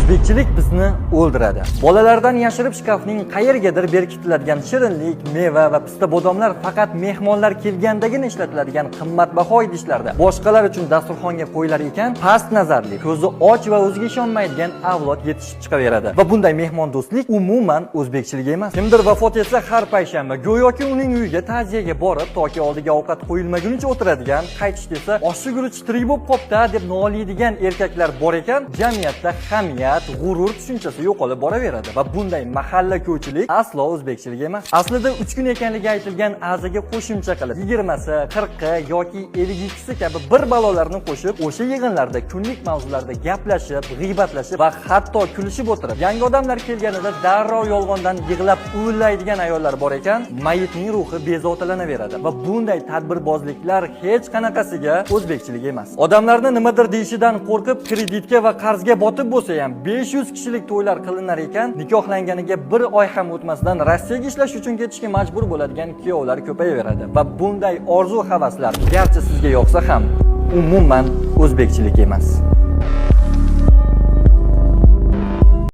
O'zbekchilik bizni o'ldiradi. Bolalardan yashirib shkafning qayergadir berkitiladigan shirinlik, meva va pista bodomlar faqat mehmonlar kelgandagina ishlatiladigan qimmatbaho idishlarda boshqalar uchun dasturxonga qo'yilar ekan, past nazarli, ko'zi och va o'ziga ishonmaydigan avlod yetishib chiqaveradi. Va bunday mehmondo'stlik umuman o'zbekchilik emas. Kimdir vafot etsa har payshanba go'yoki uning uyiga ta'ziyaga borib, toki oldiga ovqat qo'yilmagunicha o'tiradigan, qaytish desa, oshi guruch tirik bo'lib qopti deb noliydigan erkaklar bor ekan, jamiyatda hamiyat, g'urur tushunchasi yo'qolib boraveradi va bunday mahalla ko'chilik aslo o'zbekchilik emas. Aslida 3 kun ekanligi aytilgan azaga qo'shimcha qilib 20si, 40i yoki 52si kabi bir balolarni qo'shib, o'sha yig'inlarda kunlik mavzularda gaplashib, g'iybatlashib va hatto kulishib o'tirib, yangi odamlar kelganida darrov yolg'ondan yig'lab uvillaydigan ayollar bor ekan, mayitning ruhi bezovtalanaveradi va bunday tadbirbozliklar hech qanaqasiga o'zbekchilik emas. Odamlarni nimadir deyishidan qo'rqib, kreditga va qarzga botib bo'lsa ham 500 kishilik to'ylar qilinar ekan, nikohlanganiga 1 oy ham o'tmasdan Rossiyaga ishlash uchun ketishga majbur bo'ladigan kuyovlar ko'payaveradi va bunday orzu-havaslar garchi sizga yoqsa ham umuman o'zbekchilik emas.